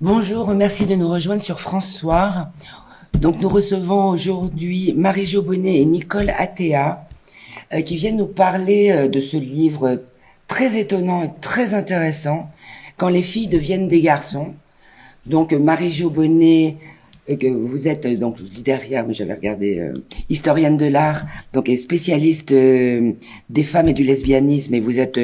Bonjour, merci de nous rejoindre sur France Soir. Donc nous recevons aujourd'hui Marie-Jo Bonnet et Nicole Athéa qui viennent nous parler de ce livre très étonnant et très intéressant, Quand les filles deviennent des garçons. Donc Marie-Jo Bonnet, que vous êtes, donc je dis derrière, mais j'avais regardé, historienne de l'art, donc et spécialiste des femmes et du lesbianisme, et vous êtes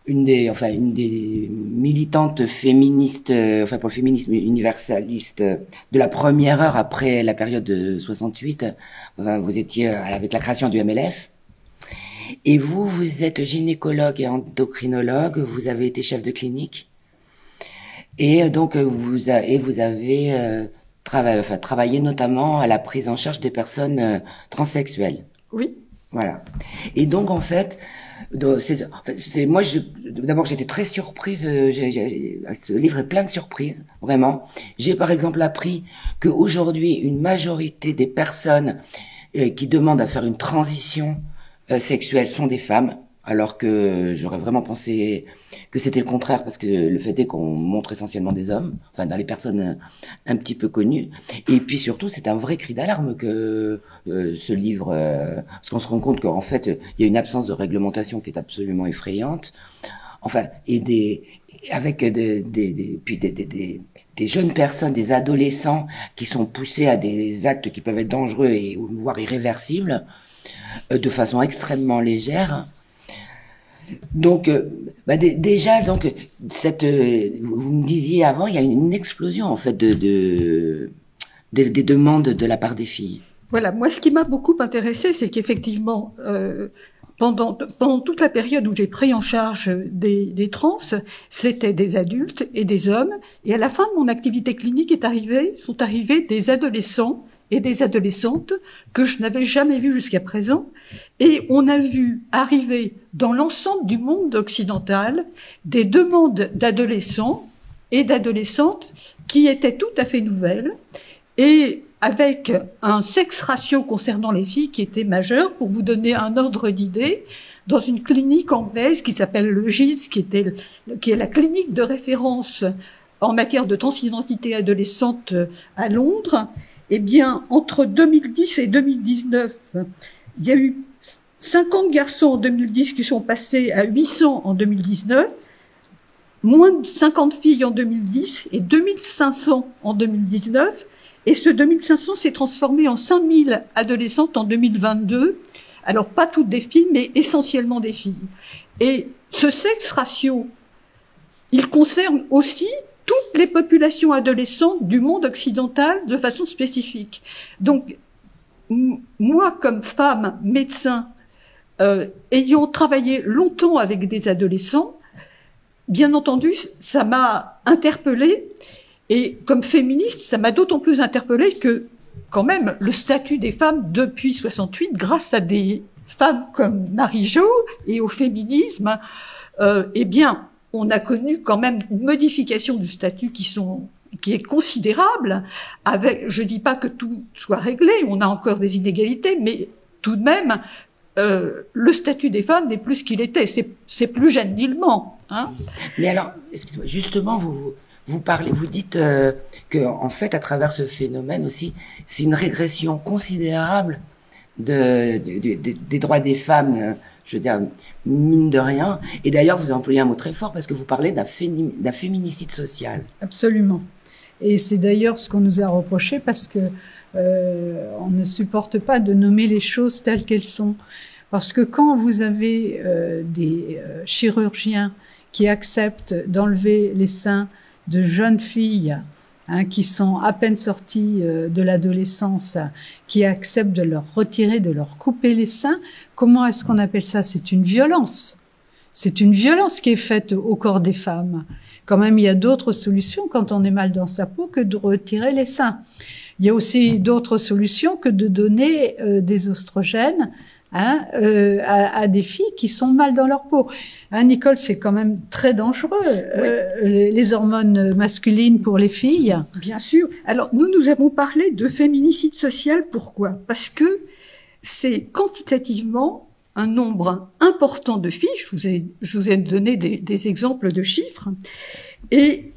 une des militantes féministes, pour le féminisme universaliste de la première heure après la période de 68. Vous étiez avec la création du MLF. Et vous êtes gynécologue et endocrinologue. Vous avez été chef de clinique. Et donc, vous avez travaillé notamment à la prise en charge des personnes transsexuelles. Oui. Voilà. Et donc, en fait, moi, d'abord, j'étais très surprise. Ce livre est plein de surprises, vraiment. J'ai par exemple appris qu'aujourd'hui, une majorité des personnes qui demandent à faire une transition sexuelle sont des femmes, alors que j'aurais vraiment pensé que c'était le contraire, parce que le fait est qu'on montre essentiellement des hommes, enfin dans les personnes un petit peu connues. Et puis surtout, c'est un vrai cri d'alarme que ce livre, parce qu'on se rend compte qu'en fait, il y a une absence de réglementation qui est absolument effrayante. Enfin, et avec des jeunes personnes, des adolescents qui sont poussés à des actes qui peuvent être dangereux et voire irréversibles, de façon extrêmement légère. Donc, déjà, donc vous me disiez avant, il y a une explosion en fait des demandes de la part des filles. Voilà, moi ce qui m'a beaucoup intéressé, c'est qu'effectivement, pendant toute la période où j'ai pris en charge des trans, c'était des adultes et des hommes, et à la fin de mon activité clinique sont arrivés des adolescents et des adolescentes que je n'avais jamais vus jusqu'à présent. Et on a vu arriver dans l'ensemble du monde occidental des demandes d'adolescents et d'adolescentes qui étaient tout à fait nouvelles et avec un sexe ratio concernant les filles qui était majeur. Pour vous donner un ordre d'idée, dans une clinique anglaise qui s'appelle le GIDS, qui est la clinique de référence en matière de transidentité adolescente à Londres, eh bien, entre 2010 et 2019, il y a eu 50 garçons en 2010 qui sont passés à 800 en 2019, moins de 50 filles en 2010 et 2500 en 2019. Et ce 2500 s'est transformé en 5000 adolescentes en 2022. Alors, pas toutes des filles, mais essentiellement des filles. Et ce sexe ratio, il concerne aussi toutes les populations adolescentes du monde occidental de façon spécifique. Donc, moi, comme femme médecin, ayant travaillé longtemps avec des adolescents, bien entendu, ça m'a interpellée. Et comme féministe, ça m'a d'autant plus interpellée que, quand même, le statut des femmes depuis 68, grâce à des femmes comme Marie-Jo et au féminisme, eh bien, on a connu quand même une modification du statut qui est considérable. Je dis pas que tout soit réglé, on a encore des inégalités, mais tout de même, le statut des femmes n'est plus ce qu'il était. C'est plus Jeanne Dielman, hein. Mais alors, excusez-moi, justement, vous parlez, vous dites que en fait, à travers ce phénomène aussi, c'est une régression considérable des droits des femmes. Je veux dire, mine de rien. Et d'ailleurs, vous employez un mot très fort parce que vous parlez d'un féminicide social. Absolument. Et c'est d'ailleurs ce qu'on nous a reproché parce que on ne supporte pas de nommer les choses telles qu'elles sont. Parce que quand vous avez des chirurgiens qui acceptent d'enlever les seins de jeunes filles qui sont à peine sorties de l'adolescence, qui acceptent de leur retirer, de leur couper les seins, comment est-ce qu'on appelle ça? C'est une violence. C'est une violence qui est faite au corps des femmes. Quand même, il y a d'autres solutions quand on est mal dans sa peau que de retirer les seins. Il y a aussi d'autres solutions que de donner des oestrogènes à des filles qui sont mal dans leur peau. Nicole, c'est quand même très dangereux, oui. Les hormones masculines pour les filles. Bien sûr. Alors, nous avons parlé de féminicide social. Pourquoi? Parce que c'est quantitativement un nombre important de filles. Je vous ai donné des exemples de chiffres. Et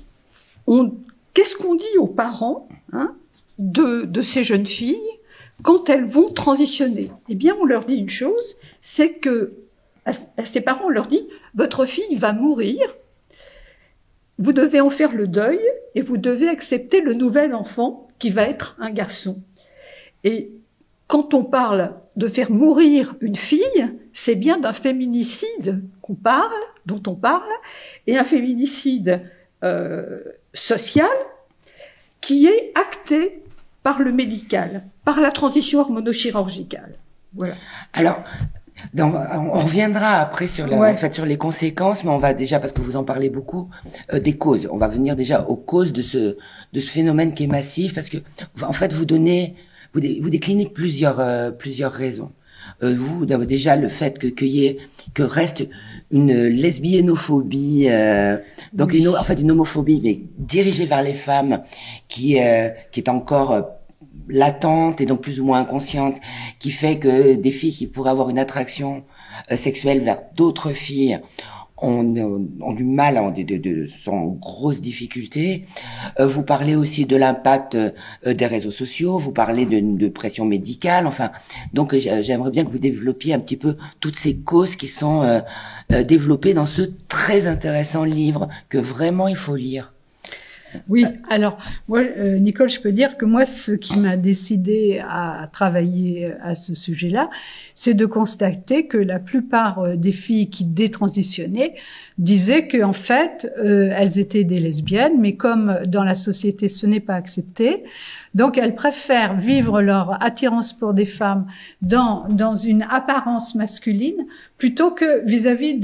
qu'est-ce qu'on dit aux parents, hein, de ces jeunes filles quand elles vont transitionner? Eh bien, on leur dit une chose, c'est que à ces parents, on leur dit « Votre fille va mourir, vous devez en faire le deuil et vous devez accepter le nouvel enfant qui va être un garçon. » Et quand on parle de faire mourir une fille, c'est bien d'un féminicide dont on parle, et un féminicide social qui est acté par le médical, par la transition hormonochirurgicale. Voilà. Alors, on reviendra après sur en fait, sur les conséquences, mais on va déjà, parce que vous en parlez beaucoup, des causes. On va venir déjà aux causes de ce phénomène qui est massif, parce que, en fait, vous déclinez plusieurs raisons. Vous, déjà, le fait que reste une lesbiennophobie, donc en fait, une homophobie, mais dirigée vers les femmes, qui est encore latente et donc plus ou moins inconsciente, qui fait que des filles qui pourraient avoir une attraction sexuelle vers d'autres filles ont du mal, sont en grosse difficulté. Vous parlez aussi de l'impact des réseaux sociaux, vous parlez de pression médicale, enfin, donc j'aimerais bien que vous développiez un petit peu toutes ces causes qui sont développées dans ce très intéressant livre que vraiment il faut lire. Oui, alors moi, Nicole, je peux dire que moi, ce qui m'a décidé à travailler à ce sujet-là, c'est de constater que la plupart des filles qui détransitionnaient disaient que en fait, elles étaient des lesbiennes, mais comme dans la société, ce n'est pas accepté, donc elles préfèrent vivre leur attirance pour des femmes dans une apparence masculine plutôt que vis-à-vis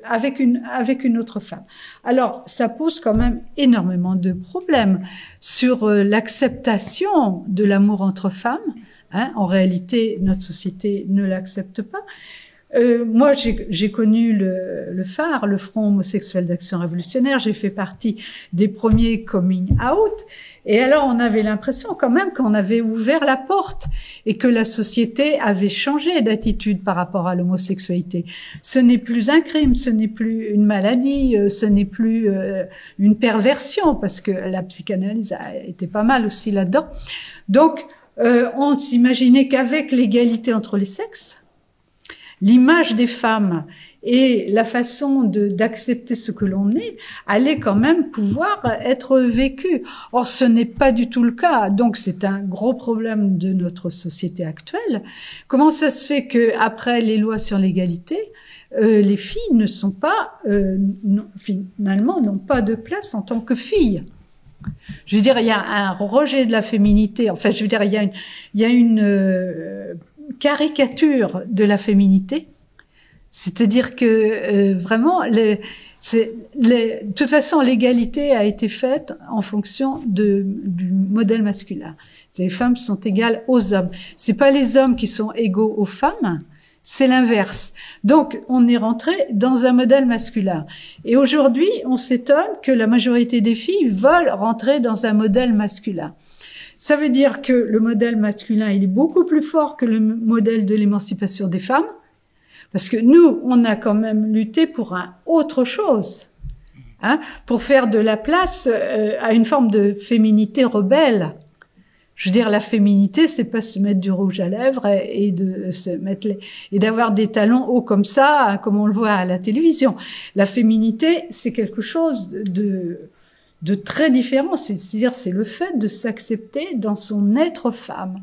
avec une autre femme. Alors, ça pose quand même énormément de problèmes sur l'acceptation de l'amour entre femmes. Hein, en réalité, notre société ne l'accepte pas. Moi, j'ai connu le phare, le Front homosexuel d'action révolutionnaire. J'ai fait partie des premiers coming out. Et alors, on avait l'impression quand même qu'on avait ouvert la porte et que la société avait changé d'attitude par rapport à l'homosexualité. Ce n'est plus un crime, ce n'est plus une maladie, ce n'est plus une perversion, parce que la psychanalyse a été pas mal aussi là-dedans. Donc, on s'imaginait qu'avec l'égalité entre les sexes, l'image des femmes et la façon d'accepter ce que l'on est allait quand même pouvoir être vécue. Or, ce n'est pas du tout le cas. Donc, c'est un gros problème de notre société actuelle. Comment ça se fait que après les lois sur l'égalité, les filles ne sont pas, finalement, n'ont pas de place en tant que filles? Je veux dire, il y a un rejet de la féminité. Enfin, je veux dire, il y a une caricature de la féminité, c'est-à-dire que vraiment, de toute façon, l'égalité a été faite en fonction du modèle masculin. Les femmes sont égales aux hommes. C'est pas les hommes qui sont égaux aux femmes, c'est l'inverse. Donc, on est rentré dans un modèle masculin. Et aujourd'hui, on s'étonne que la majorité des filles veulent rentrer dans un modèle masculin. Ça veut dire que le modèle masculin, il est beaucoup plus fort que le modèle de l'émancipation des femmes, parce que nous, on a quand même lutté pour autre chose, hein, pour faire de la place à une forme de féminité rebelle. Je veux dire, la féminité, c'est pas se mettre du rouge à lèvres et de se mettre et d'avoir des talons hauts comme ça, hein, comme on le voit à la télévision. La féminité, c'est quelque chose de très différent. C'est-à-dire, c'est le fait de s'accepter dans son être femme.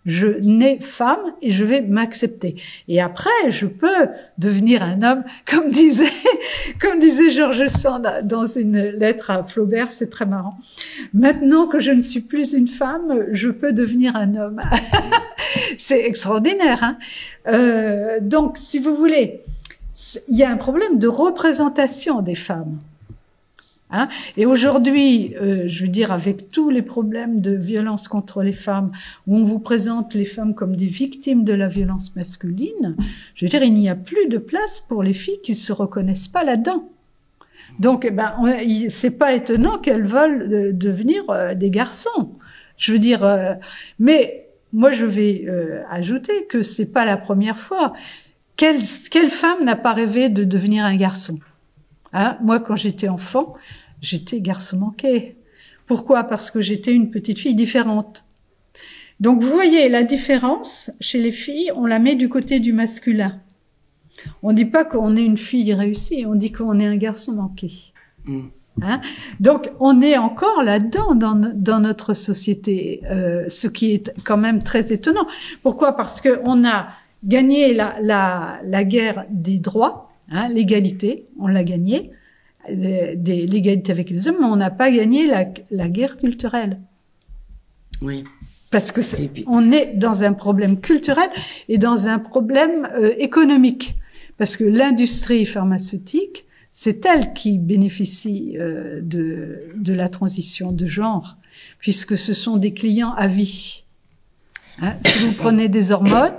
Je nais femme et je vais m'accepter. Et après, je peux devenir un homme, comme disait George Sand dans une lettre à Flaubert, c'est très marrant. Maintenant que je ne suis plus une femme, je peux devenir un homme. C'est extraordinaire, hein. Donc, si vous voulez, il y a un problème de représentation des femmes. Hein? Et aujourd'hui, je veux dire, avec tous les problèmes de violence contre les femmes, où on vous présente les femmes comme des victimes de la violence masculine, je veux dire, il n'y a plus de place pour les filles qui se reconnaissent pas là-dedans. Donc, c'est pas étonnant qu'elles veulent devenir des garçons. Je veux dire, mais moi, je vais ajouter que c'est pas la première fois. Quelle femme n'a pas rêvé de devenir un garçon? Hein, moi, quand j'étais enfant, j'étais garçon manqué. Pourquoi? Parce que j'étais une petite fille différente. Donc vous voyez, la différence chez les filles, on la met du côté du masculin. On dit pas qu'on est une fille réussie, on dit qu'on est un garçon manqué. Hein? Donc on est encore là-dedans dans notre société, ce qui est quand même très étonnant. Pourquoi? Parce que on a gagné la guerre des droits, hein, l'égalité, on l'a gagné, l'égalité avec les hommes, mais on n'a pas gagné la guerre culturelle. Oui. Parce que on est dans un problème culturel et dans un problème économique. Parce que l'industrie pharmaceutique, c'est elle qui bénéficie de la transition de genre, puisque ce sont des clients à vie. Hein, si vous prenez des hormones,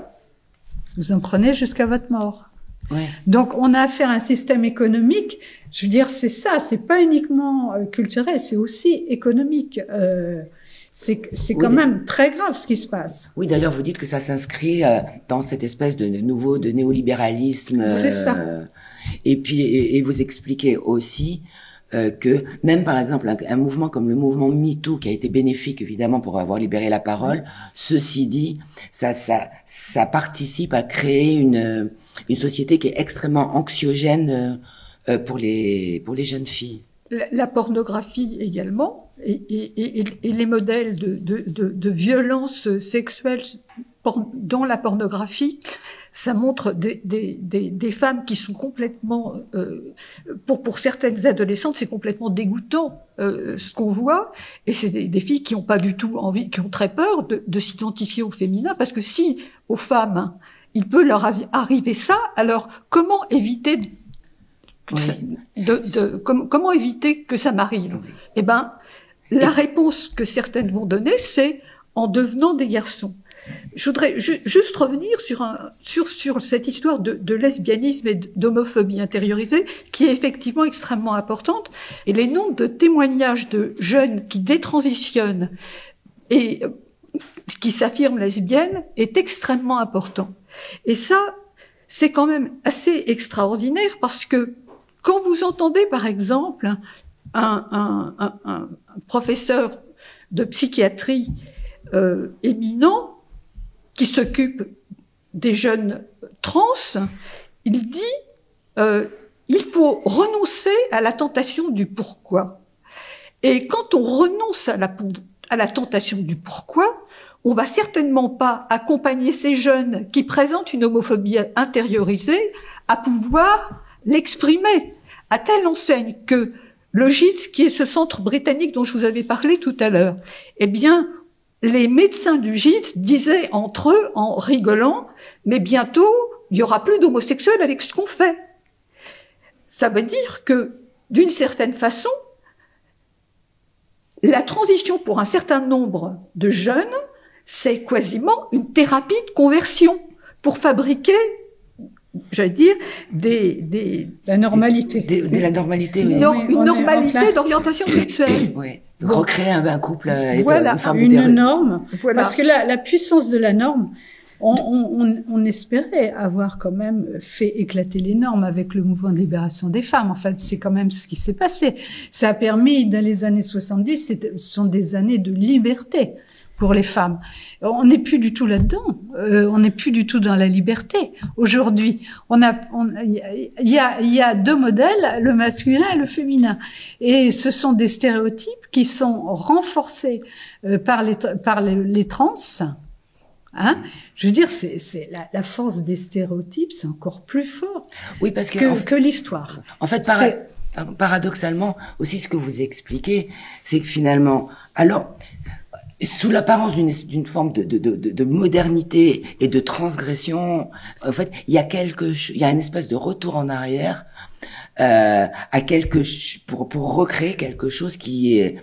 vous en prenez jusqu'à votre mort. Ouais. Donc, on a affaire à un système économique. Je veux dire, c'est ça, c'est pas uniquement culturel, c'est aussi économique. C'est quand même très grave ce qui se passe. Oui, d'ailleurs, vous dites que ça s'inscrit dans cette espèce de néolibéralisme. C'est ça. Et puis, et vous expliquez aussi que même, par exemple, un mouvement comme le mouvement MeToo, qui a été bénéfique, évidemment, pour avoir libéré la parole, ceci dit, ça participe à créer une société qui est extrêmement anxiogène pour les jeunes filles. La pornographie également, et les modèles de violence sexuelle dans la pornographie, ça montre des femmes qui sont complètement, pour certaines adolescentes, c'est complètement dégoûtant ce qu'on voit, et c'est des filles qui ont pas du tout envie, qui ont très peur de s'identifier au féminin, parce que si aux femmes, il peut leur arriver ça, alors comment éviter comment éviter que ça m'arrive? Eh ben, la réponse que certaines vont donner, c'est en devenant des garçons. Je voudrais juste revenir sur cette histoire de lesbianisme et d'homophobie intériorisée, qui est effectivement extrêmement importante. Et les nombres de témoignages de jeunes qui détransitionnent et qui s'affirment lesbiennes est extrêmement important. Et ça, c'est quand même assez extraordinaire, parce que quand vous entendez, par exemple, un professeur de psychiatrie éminent qui s'occupe des jeunes trans, il dit il faut renoncer à la tentation du pourquoi. Et quand on renonce à la tentation du pourquoi, on va certainement pas accompagner ces jeunes qui présentent une homophobie intériorisée à pouvoir l'exprimer, à telle enseigne que le GIDS, qui est ce centre britannique dont je vous avais parlé tout à l'heure, eh bien, les médecins du GIDS disaient entre eux, en rigolant, mais bientôt, il y aura plus d'homosexuels avec ce qu'on fait. Ça veut dire que, d'une certaine façon, la transition pour un certain nombre de jeunes, c'est quasiment une thérapie de conversion pour fabriquer, j'allais dire, la normalité. La normalité, oui. Une normalité d'orientation sexuelle. Oui. Recréer un couple et voilà, une forme une norme. Voilà. Parce que la puissance de la norme, on espérait avoir quand même fait éclater les normes avec le mouvement de libération des femmes. En fait, c'est quand même ce qui s'est passé. Ça a permis, dans les années 70, ce sont des années de liberté pour les femmes. On n'est plus du tout là-dedans. On n'est plus du tout dans la liberté. Aujourd'hui, il y a deux modèles, le masculin et le féminin. Et ce sont des stéréotypes qui sont renforcés par les trans. Hein? Je veux dire, c'est la force des stéréotypes, c'est encore plus fort. Oui, parce que l'histoire. En fait, paradoxalement, aussi ce que vous expliquez, c'est que finalement, alors, sous l'apparence d'une forme de modernité et de transgression, en fait, il y a une espèce de retour en arrière pour recréer quelque chose qui est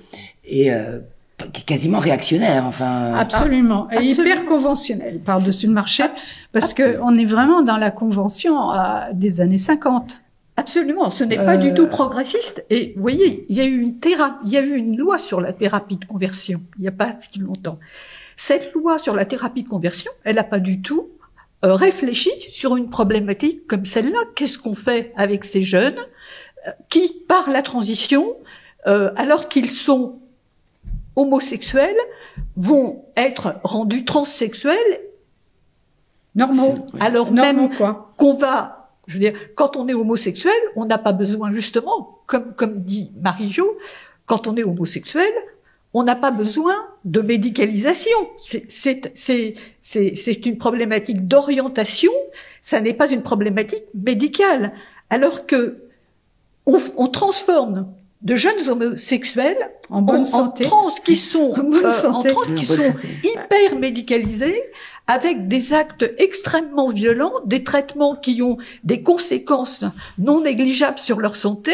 quasiment réactionnaire, enfin. Absolument. Et hyper conventionnel par-dessus le marché, parce que on est vraiment dans la convention des années 50. Absolument, ce n'est pas du tout progressiste. Et vous voyez, il y a eu une loi sur la thérapie de conversion, il n'y a pas si longtemps. Cette loi sur la thérapie de conversion, elle n'a pas du tout réfléchi sur une problématique comme celle-là. Qu'est-ce qu'on fait avec ces jeunes qui, par la transition, alors qu'ils sont homosexuels vont être rendus transsexuels Normaux. alors Normaux, même quoi. qu'on va, je veux dire, quand on est homosexuel, on n'a pas besoin justement, comme dit Marie-Jo, quand on est homosexuel, on n'a pas besoin de médicalisation. C'est une problématique d'orientation, ça n'est pas une problématique médicale. Alors que on transforme de jeunes homosexuels En bonne santé. trans qui sont, En bonne en santé. trans qui En bonne sont santé. hyper médicalisés, avec des actes extrêmement violents, des traitements qui ont des conséquences non négligeables sur leur santé.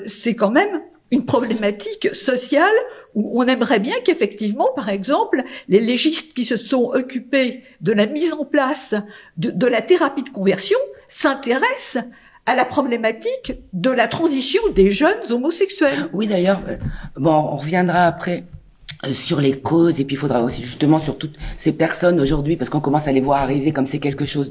C'est quand même une problématique sociale où on aimerait bien qu'effectivement, par exemple, les légistes qui se sont occupés de la mise en place de la thérapie de conversion s'intéressent à la problématique de la transition des jeunes homosexuels. Oui, d'ailleurs, bon, on reviendra après sur les causes, et puis il faudra aussi justement sur toutes ces personnes aujourd'hui, parce qu'on commence à les voir arriver comme c'est quelque chose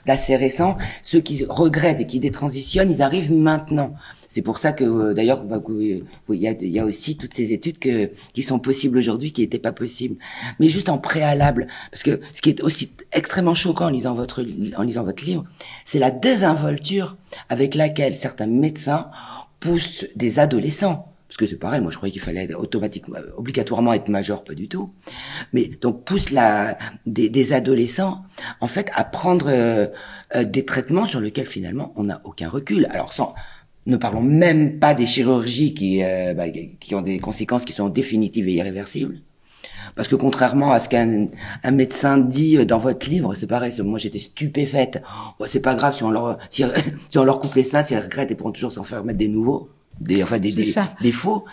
d'assez récent, ceux qui regrettent et qui détransitionnent, ils arrivent maintenant. C'est pour ça que d'ailleurs il y a aussi toutes ces études qui sont possibles aujourd'hui qui n'étaient pas possibles. Mais juste en préalable, parce que ce qui est aussi extrêmement choquant en lisant votre livre, c'est la désinvolture avec laquelle certains médecins poussent des adolescents. Parce que c'est pareil, moi je croyais qu'il fallait obligatoirement être majeur, pas du tout. Mais donc pousse des adolescents en fait à prendre des traitements sur lesquels finalement on n'a aucun recul. Alors ne parlons même pas des chirurgies qui ont des conséquences qui sont définitives et irréversibles. Parce que contrairement à ce qu'un médecin dit dans votre livre, c'est pareil, moi j'étais stupéfaite. Oh, c'est pas grave si on leur coupe les seins, si elles regrettent, ils pourront toujours s'en faire mettre des nouveaux, des faux.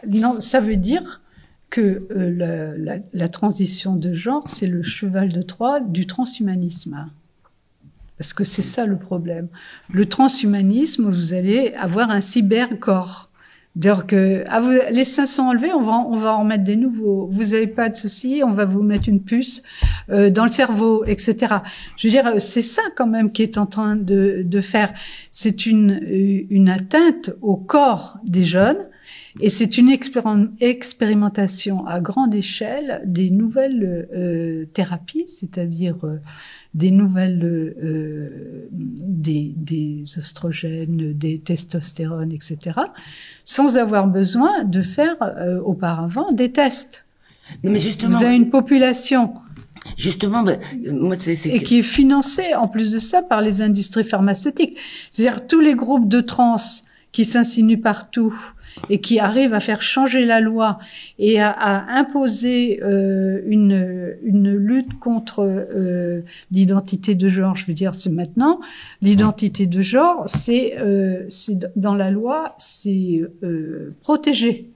Non, ça veut dire que la transition de genre, c'est le cheval de Troie du transhumanisme. Parce que c'est ça le problème. Le transhumanisme, vous allez avoir un cybercorps. C'est-à-dire que les seins sont enlevés, on va en mettre des nouveaux. Vous n'avez pas de souci, on va vous mettre une puce dans le cerveau, etc. Je veux dire, c'est ça quand même qui est en train de faire. C'est une atteinte au corps des jeunes. Et c'est une expérimentation à grande échelle des nouvelles thérapies, c'est-à-dire des nouvelles des oestrogènes, des testostérones, etc., sans avoir besoin de faire auparavant des tests. Non, mais justement, vous avez une population justement, moi, et qui est financée en plus de ça par les industries pharmaceutiques. C'est-à-dire tous les groupes de trans qui s'insinuent partout et qui arrivent à faire changer la loi et à imposer une lutte contre l'identité de genre. Je veux dire, c'est maintenant l'identité de genre, c'est dans la loi, c'est protégé.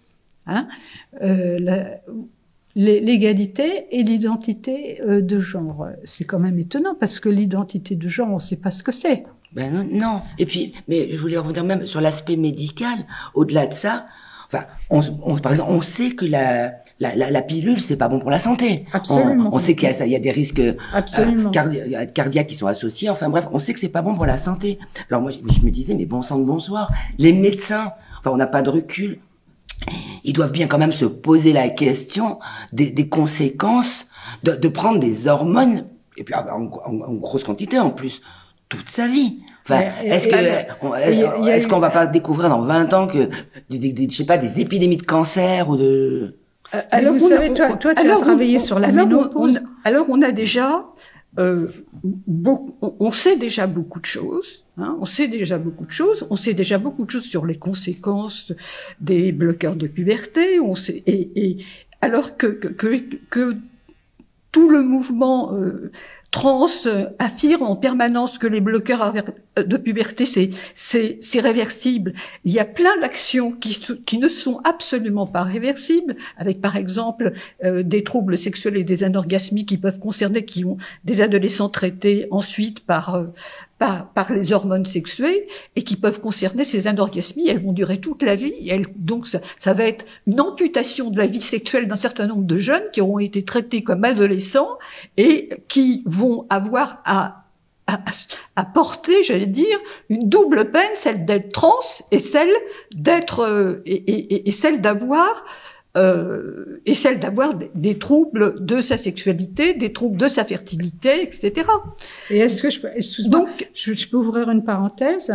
Hein, l'égalité et l'identité de genre. C'est quand même étonnant parce que l'identité de genre, on ne sait pas ce que c'est. Ben non. Et puis, mais je voulais revenir même sur l'aspect médical. Au-delà de ça, enfin, par exemple, on sait que la pilule, c'est pas bon pour la santé. Absolument. On sait qu'il y a des risques cardiaques qui sont associés. Enfin bref, on sait que c'est pas bon pour la santé. Alors moi, je me disais, mais bon sang de bonsoir, les médecins, enfin, on n'a pas de recul. Ils doivent bien quand même se poser la question des conséquences de prendre des hormones, et puis en grosse quantité en plus, toute sa vie. Enfin, est-ce qu'on va pas découvrir dans 20 ans que je sais pas, des épidémies de cancer ou de... Alors vous savez, toi tu as travaillé sur la ménopause. Alors on a déjà on sait déjà beaucoup de choses. Hein, on sait déjà beaucoup de choses. On sait déjà beaucoup de choses sur les conséquences des bloqueurs de puberté. On sait et alors que tout le mouvement trans affirme en permanence que les bloqueurs de puberté c'est réversible. Il y a plein d'actions qui ne sont absolument pas réversibles, avec par exemple des troubles sexuels et des anorgasmies qui peuvent concerner, qui ont des adolescents traités ensuite par les hormones sexuées et qui peuvent concerner ces anorgasmies. Elles vont durer toute la vie. Donc ça va être une amputation de la vie sexuelle d'un certain nombre de jeunes qui auront été traités comme adolescents et qui vont avoir à à porter, j'allais dire, une double peine, celle d'être trans et celle d'être et celle d'avoir des troubles de sa sexualité, des troubles de sa fertilité, etc. Et est-ce que je peux ouvrir une parenthèse?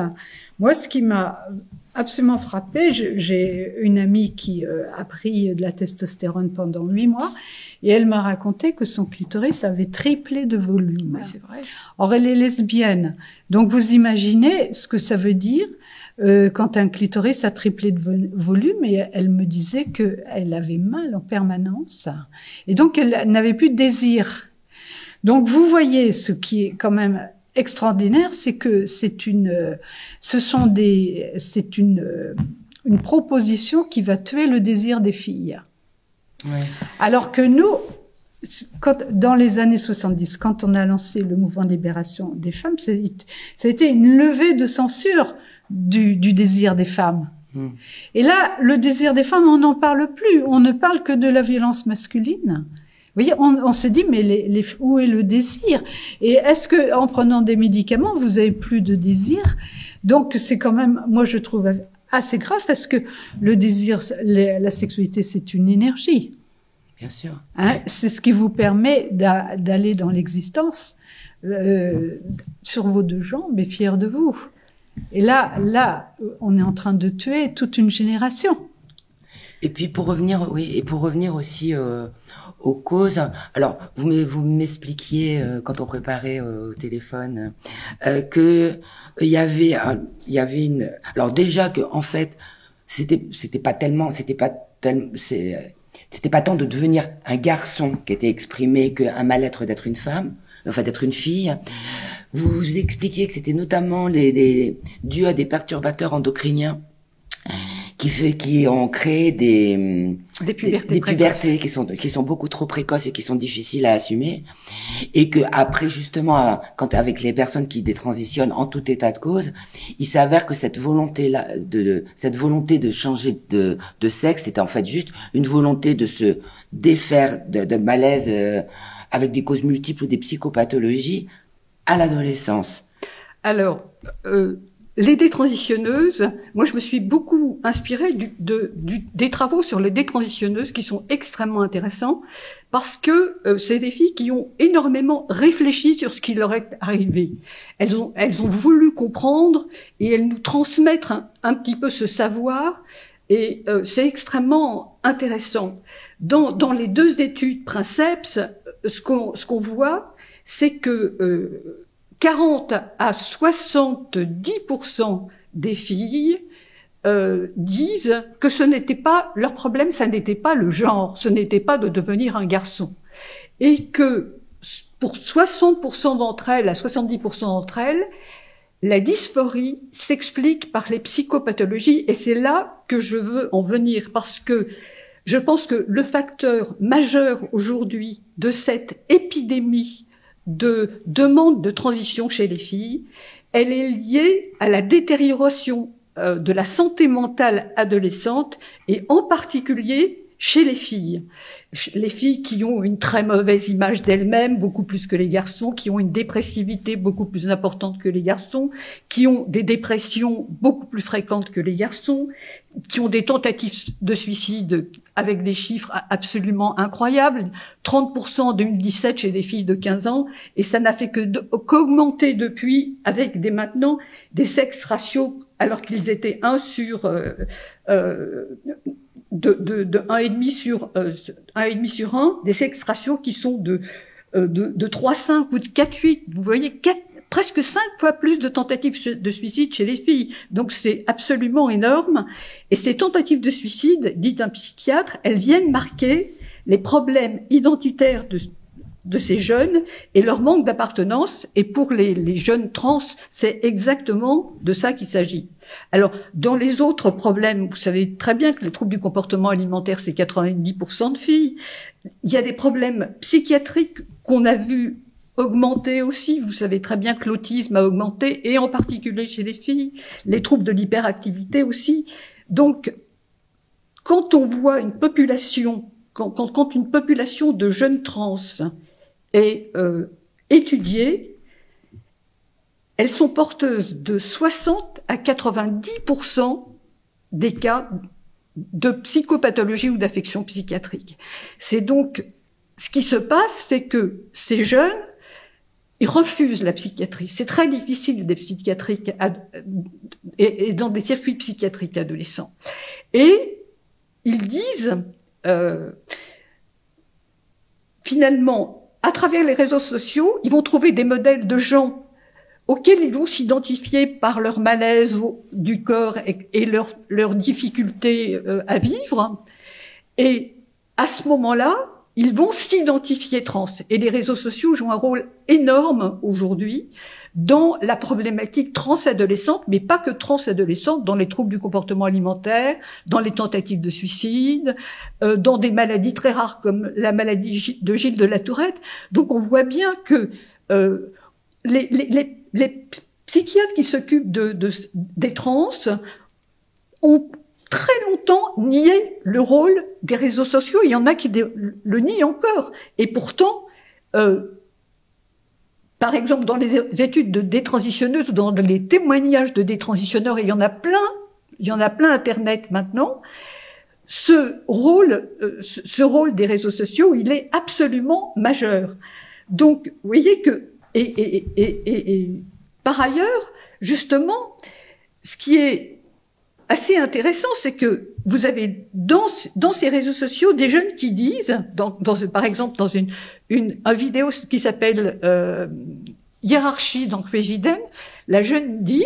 Moi, ce qui m'a absolument frappée, j'ai une amie qui a pris de la testostérone pendant 8 mois, et elle m'a raconté que son clitoris avait triplé de volume. Ouais, c'est vrai. Or, elle est lesbienne. Donc, vous imaginez ce que ça veut dire quand un clitoris a triplé de volume, et elle me disait qu'elle avait mal en permanence. Et donc, elle n'avait plus de désir. Donc, vous voyez ce qui est quand même extraordinaire, c'est que c'est une proposition qui va tuer le désir des filles. Ouais. Alors que nous, dans les années 70, quand on a lancé le mouvement de libération des femmes, ça a été une levée de censure du désir des femmes. Et là, le désir des femmes, on n'en parle plus. On ne parle que de la violence masculine. Vous voyez, on se dit, mais où est le désir? Et est-ce que, en prenant des médicaments, vous avez plus de désir? Donc, c'est quand même, moi, je trouve assez grave, parce que le désir, la sexualité, c'est une énergie. Bien sûr. Hein, c'est ce qui vous permet d'aller dans l'existence sur vos 2 jambes et fier de vous. Et là, on est en train de tuer toute une génération. Et puis pour revenir aussi aux causes. Alors vous m'expliquiez quand on préparait au téléphone que il y avait une. Alors déjà que en fait c'était pas tant de devenir un garçon qui était exprimé qu'un mal-être d'être une femme, enfin d'être une fille. Vous expliquiez que c'était notamment dû à des perturbateurs endocriniens qui ont créé des pubertés qui sont beaucoup trop précoces et qui sont difficiles à assumer, et que après justement quand avec les personnes qui détransitionnent en tout état de cause, il s'avère que cette volonté de changer de sexe c'était en fait juste une volonté de se défaire de malaise avec des causes multiples ou des psychopathologies à l'adolescence. Alors, les détransitionneuses, moi je me suis beaucoup inspirée des travaux sur les détransitionneuses qui sont extrêmement intéressants parce que c'est des filles qui ont énormément réfléchi sur ce qui leur est arrivé. Elles ont voulu comprendre et elles nous transmettent un petit peu ce savoir et c'est extrêmement intéressant. Dans les 2 études Princeps, ce qu'on voit, c'est que 40 à 70% des filles disent que ce n'était pas leur problème, ça n'était pas le genre, ce n'était pas de devenir un garçon, et que pour 60% d'entre elles, à 70% d'entre elles, la dysphorie s'explique par les psychopathologies, et c'est là que je veux en venir, parce que je pense que le facteur majeur aujourd'hui de cette épidémie de demande de transition chez les filles, elle est liée à la détérioration de la santé mentale adolescente et en particulier chez les filles. Les filles qui ont une très mauvaise image d'elles-mêmes, beaucoup plus que les garçons, qui ont une dépressivité beaucoup plus importante que les garçons, qui ont des dépressions beaucoup plus fréquentes que les garçons, qui ont des tentatives de suicide avec des chiffres absolument incroyables, 30% en 2017 chez des filles de 15 ans, et ça n'a fait qu'augmenter depuis, avec maintenant des sex ratios, alors qu'ils étaient 1 sur... de 1,5 sur 1, des sex ratios qui sont de 3,5 ou de 4,8. Vous voyez, presque 5 fois plus de tentatives de suicide chez les filles. Donc c'est absolument énorme. Et ces tentatives de suicide, dit un psychiatre, elles viennent marquer les problèmes identitaires de ces jeunes et leur manque d'appartenance. Et pour les jeunes trans, c'est exactement de ça qu'il s'agit. Alors, dans les autres problèmes, vous savez très bien que les troubles du comportement alimentaire, c'est 90% de filles. Il y a des problèmes psychiatriques qu'on a vus augmenter aussi. Vous savez très bien que l'autisme a augmenté, et en particulier chez les filles, les troubles de l'hyperactivité aussi. Donc, quand on voit une population, quand une population de jeunes trans est étudiée, elles sont porteuses de 60 à 90% des cas de psychopathologie ou d'affection psychiatrique. C'est donc, ce qui se passe, c'est que ces jeunes, ils refusent la psychiatrie. C'est très difficile des psychiatriques et dans des circuits psychiatriques adolescents. Et ils disent, finalement, à travers les réseaux sociaux, ils vont trouver des modèles de gens auxquels ils vont s'identifier par leur malaise du corps et leur difficulté à vivre. Et à ce moment-là, ils vont s'identifier trans. Et les réseaux sociaux jouent un rôle énorme aujourd'hui dans la problématique transadolescente, mais pas que transadolescente, dans les troubles du comportement alimentaire, dans les tentatives de suicide, dans des maladies très rares comme la maladie de Gilles de la Tourette. Donc on voit bien que les psychiatres qui s'occupent des trans ont très longtemps nié le rôle des réseaux sociaux. Il y en a qui le nient encore. Et pourtant, par exemple, dans les études de détransitionneuses, dans les témoignages de détransitionneurs, et il y en a plein Internet maintenant, ce rôle des réseaux sociaux, il est absolument majeur. Donc, vous voyez que, et par ailleurs, justement, ce qui est assez intéressant, c'est que vous avez dans ces réseaux sociaux des jeunes qui disent, par exemple dans une vidéo qui s'appelle Hiérarchie dans Crazy Den, la jeune dit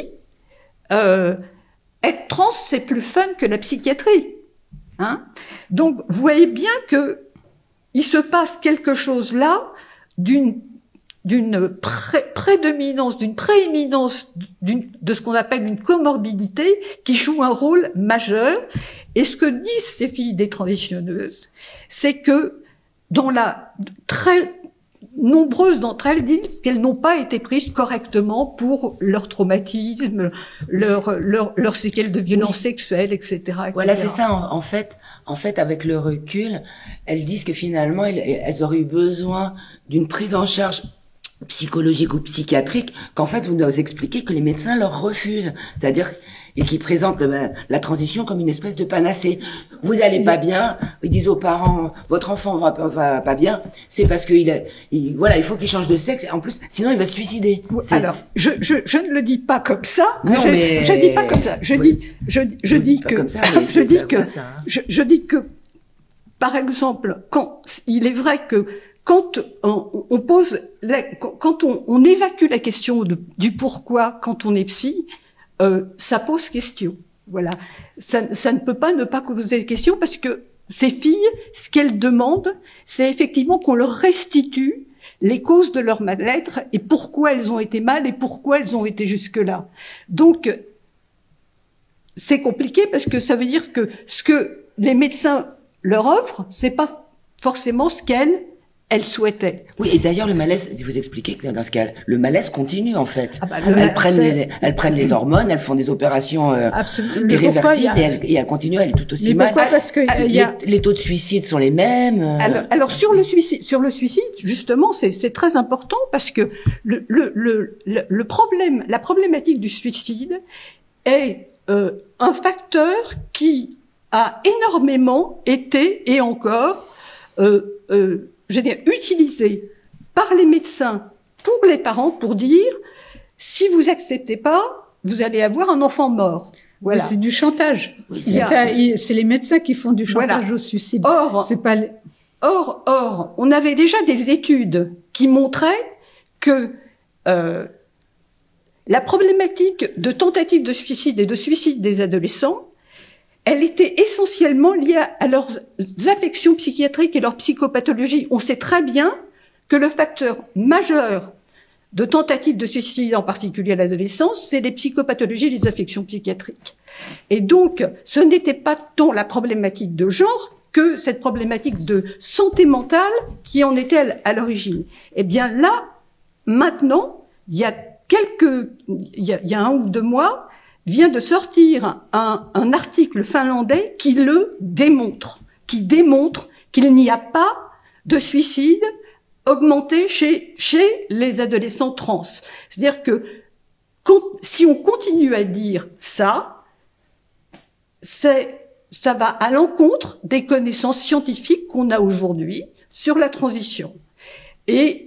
être trans c'est plus fun que la psychiatrie. Hein? Donc vous voyez bien que il se passe quelque chose là d'une prédominance, d'une prééminence de ce qu'on appelle une comorbidité qui joue un rôle majeur. Et ce que disent ces filles détransitionneuses, c'est que très nombreuses d'entre elles disent qu'elles n'ont pas été prises correctement pour leur traumatisme, leur séquelles de violence sexuelle, etc., etc. Voilà, c'est ça. En fait, avec le recul, elles disent que finalement, elles auraient eu besoin d'une prise en charge psychologique ou psychiatrique, qu'en fait vous nous expliquez que les médecins leur refusent, c'est-à-dire et qui présentent la transition comme une espèce de panacée. Vous allez pas bien, ils disent aux parents votre enfant va pas bien, c'est parce que il faut qu'il change de sexe, en plus sinon il va se suicider. Alors je ne le dis pas comme ça. Non, je dis pas comme ça. Je dis que par exemple quand il est vrai que quand on pose, quand on évacue la question du pourquoi quand on est psy, ça pose question. Voilà, ça ne peut pas ne pas poser question parce que ces filles, ce qu'elles demandent, c'est effectivement qu'on leur restitue les causes de leur mal-être et pourquoi elles ont été mal et pourquoi elles ont été jusque-là. Donc c'est compliqué parce que ça veut dire que ce que les médecins leur offrent, c'est pas forcément ce qu'elles souhaitaient. Oui, et d'ailleurs, le malaise, vous expliquez que dans ce cas, le malaise continue, en fait. Elles prennent les hormones, elles font des opérations irréversibles, et elles continuent, elles est tout aussi mal. Pourquoi? Parce que les taux de suicide sont les mêmes. Alors sur le suicide, justement, c'est très important parce que la problématique du suicide est un facteur qui a énormément été et encore utilisé par les médecins pour les parents pour dire si vous acceptez pas, vous allez avoir un enfant mort. Voilà. C'est du chantage. Oui, c'est les médecins qui font du chantage au suicide. Or, on avait déjà des études qui montraient que la problématique de tentative de suicide et de suicide des adolescents, elle était essentiellement liée à leurs affections psychiatriques et leur psychopathologie. On sait très bien que le facteur majeur de tentative de suicide, en particulier à l'adolescence, c'est les psychopathologies et les affections psychiatriques. Et donc, ce n'était pas tant la problématique de genre que cette problématique de santé mentale qui en était à l'origine. Eh bien là, maintenant, il y a 1 ou 2 mois, vient de sortir un article finlandais qui démontre qu'il n'y a pas de suicide augmenté chez les adolescents trans. C'est-à-dire que si on continue à dire ça, ça va à l'encontre des connaissances scientifiques qu'on a aujourd'hui sur la transition. Et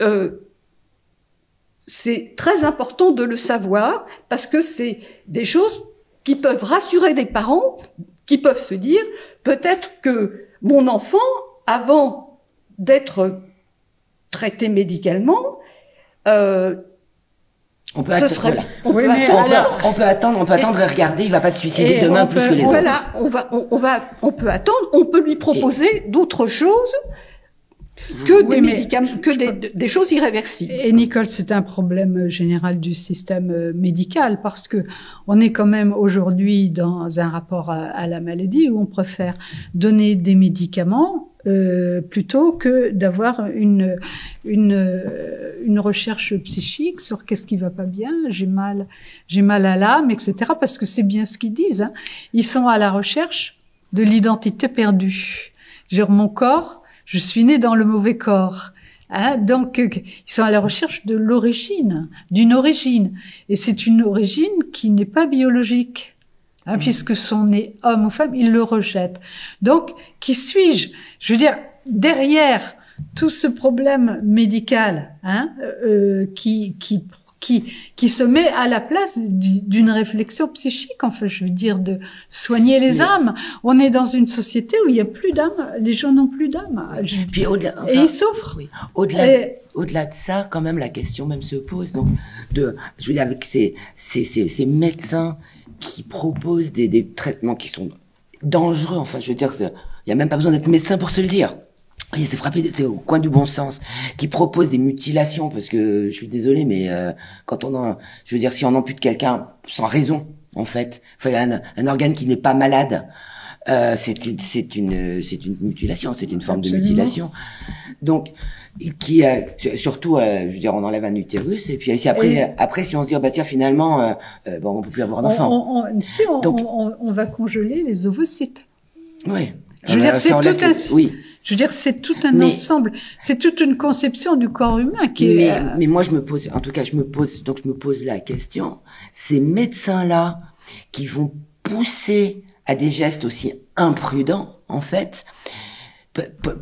c'est très important de le savoir parce que c'est des choses qui peuvent rassurer des parents qui peuvent se dire peut-être que mon enfant, avant d'être traité médicalement, on peut attendre et regarder, il va pas se suicider demain plus que les autres. Voilà, on peut attendre, on peut lui proposer d'autres choses que des médicaments, des choses irréversibles. Et Nicole, c'est un problème général du système médical parce que on est quand même aujourd'hui dans un rapport à la maladie où on préfère donner des médicaments plutôt que d'avoir une recherche psychique sur qu'est-ce qui va pas bien, j'ai mal à l'âme, etc. Parce que c'est bien ce qu'ils disent, hein. Ils sont à la recherche de l'identité perdue. Genre mon corps, je suis né dans le mauvais corps. Hein, donc, ils sont à la recherche de l'origine, d'une origine. Et c'est une origine qui n'est pas biologique. Hein, puisque son né homme ou femme, ils le rejettent. Donc, qui suis-je? Je veux dire, derrière tout ce problème médical, hein, qui se met à la place d'une réflexion psychique, enfin, je veux dire, de soigner les âmes. On est dans une société où il n'y a plus d'âme, les gens n'ont plus d'âme. Puis et ils souffrent. Oui. Au-delà de ça, quand même, la question même se pose, donc, je veux dire, avec ces médecins qui proposent des traitements qui sont dangereux, enfin, je veux dire, il n'y a même pas besoin d'être médecin pour se le dire. Il s'est frappé, c'est au coin du bon sens, qui propose des mutilations, parce que je suis désolé, mais je veux dire, si on ampute quelqu'un sans raison, en fait, enfin, un organe qui n'est pas malade, c'est une mutilation, c'est une forme de mutilation. Donc, qui surtout, je veux dire, on enlève un utérus et puis après, si on se dit bah tiens finalement, on peut plus avoir d'enfant. On va congeler les ovocytes. Oui. Je veux dire, je veux dire, c'est tout un ensemble, c'est toute une conception du corps humain qui est. Mais moi, je me pose la question, ces médecins-là qui vont pousser à des gestes aussi imprudents, en fait,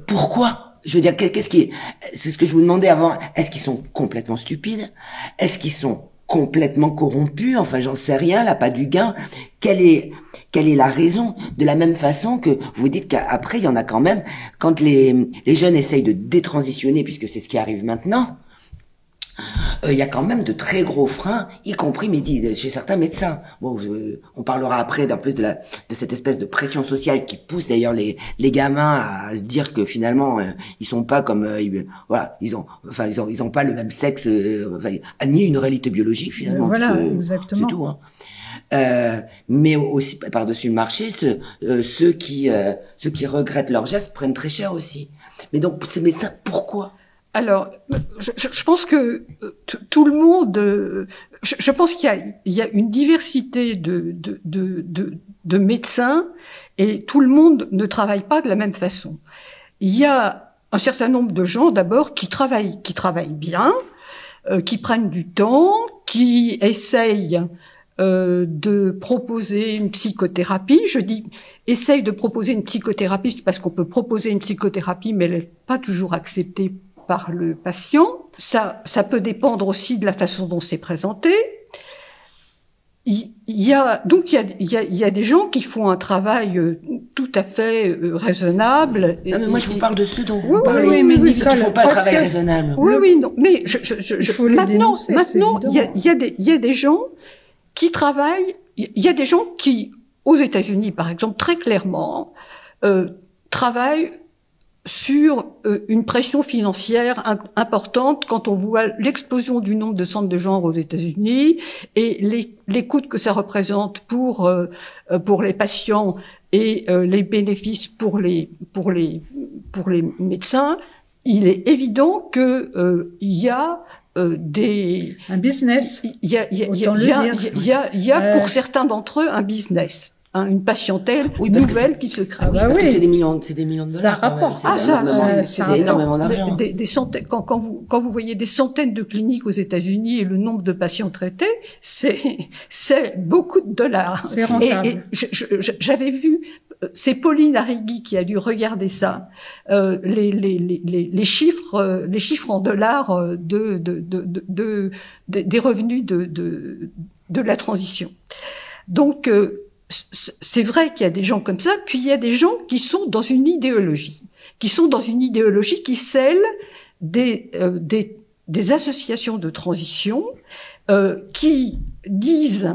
pourquoi? Je veux dire, c'est ce que je vous demandais avant, est-ce qu'ils sont complètement stupides? Est-ce qu'ils sont complètement corrompus? Enfin, j'en sais rien, là, pas du gain. Quelle est la raison? De la même façon que vous dites qu'après, il y en a quand même, quand les jeunes essayent de détransitionner, puisque c'est ce qui arrive maintenant, il y a quand même de très gros freins, y compris chez certains médecins. Bon, on parlera après d'un plus de cette espèce de pression sociale qui pousse d'ailleurs les gamins à se dire que finalement ils sont pas comme ils ont pas le même sexe, à nier une réalité biologique finalement. Voilà, exactement. C'est tout. Hein. Mais aussi par-dessus le marché, ceux qui regrettent leurs gestes prennent très cher aussi. Mais donc ces médecins, pourquoi? Alors, je pense que tout le monde, je pense qu'il y a une diversité de médecins et tout le monde ne travaille pas de la même façon. Il y a un certain nombre de gens d'abord qui travaillent bien, qui prennent du temps, qui essayent de proposer une psychothérapie. Je dis essaye de proposer une psychothérapie, c'est parce qu'on peut proposer une psychothérapie, mais elle n'est pas toujours acceptée par le patient. Ça peut dépendre aussi de la façon dont c'est présenté. Il y a des gens qui font un travail tout à fait raisonnable. Non, mais moi je vous parle de ceux dont vous parlez. Oui, mais Nicole, ceux qui font pas un travail raisonnable. Non, mais maintenant, il y a des gens qui travaillent. Il y a des gens qui, aux États-Unis par exemple, très clairement, travaillent sur une pression financière importante quand on voit l'explosion du nombre de centres de genre aux États-Unis et les coûts que ça représente pour les patients et les bénéfices pour les médecins. Il est évident que il y a un business. Il y a pour certains d'entre eux un business. une patientèle Oui, parce nouvelle qui se crée. Oui, parce que c'est des millions de dollars. Ça rapporte. C'est énormément d'argent. Des centaines, quand vous voyez des centaines de cliniques aux États-Unis et le nombre de patients traités, c'est beaucoup de dollars. C'est rentable. Et j'avais vu, c'est Pauline Arrighi qui a dû regarder ça, les chiffres en dollars des revenus de la transition. Donc c'est vrai qu'il y a des gens comme ça, puis il y a des gens qui sont dans une idéologie, qui scelle des associations de transition qui disent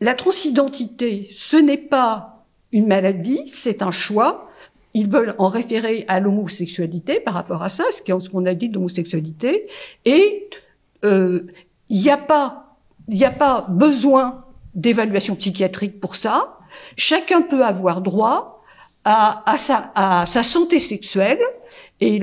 la transidentité, ce n'est pas une maladie, c'est un choix. Ils veulent en référer à l'homosexualité par rapport à ça, ce qu'on a dit de l'homosexualité, et il n'y a pas besoin d'évaluation psychiatrique pour ça. Chacun peut avoir droit à sa santé sexuelle. Et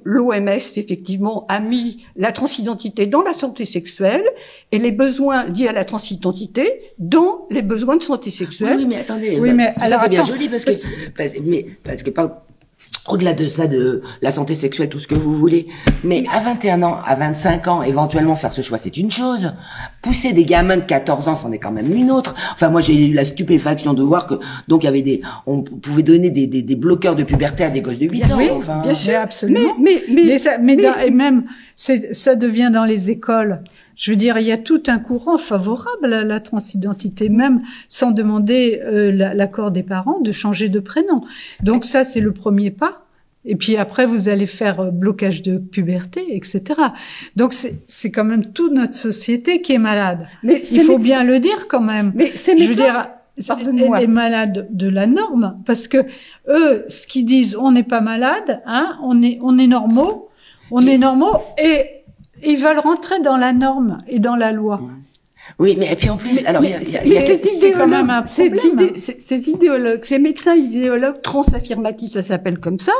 l'OMS, effectivement, a mis la transidentité dans la santé sexuelle et les besoins liés à la transidentité dans les besoins de santé sexuelle. Oui, mais attendez. Oui, mais ça, c'est bien joli parce que au-delà de ça, de la santé sexuelle, tout ce que vous voulez. Mais à 21 ans, à 25 ans, éventuellement faire ce choix, c'est une chose. Pousser des gamins de 14 ans, c'en est quand même une autre. Enfin, moi, j'ai eu la stupéfaction de voir que, donc, il y avait on pouvait donner des bloqueurs de puberté à des gosses de 8 ans. Oui, enfin. bien sûr, absolument. Mais et même, ça devient dans les écoles. Je veux dire, il y a tout un courant favorable à la transidentité, même sans demander l'accord des parents de changer de prénom. Donc ça, c'est le premier pas. Et puis après, vous allez faire blocage de puberté, etc. Donc c'est quand même toute notre société qui est malade. Mais il faut bien le dire quand même. Mais c'est je veux dire, elle est malade de la norme, parce que eux, ce qu'ils disent, on n'est pas malade, hein, on est normaux, et ils veulent rentrer dans la norme et dans la loi. Oui, mais et puis en plus, alors c'est quand même un problème. Ces idéologues, ces médecins idéologues transaffirmatifs, ça s'appelle comme ça.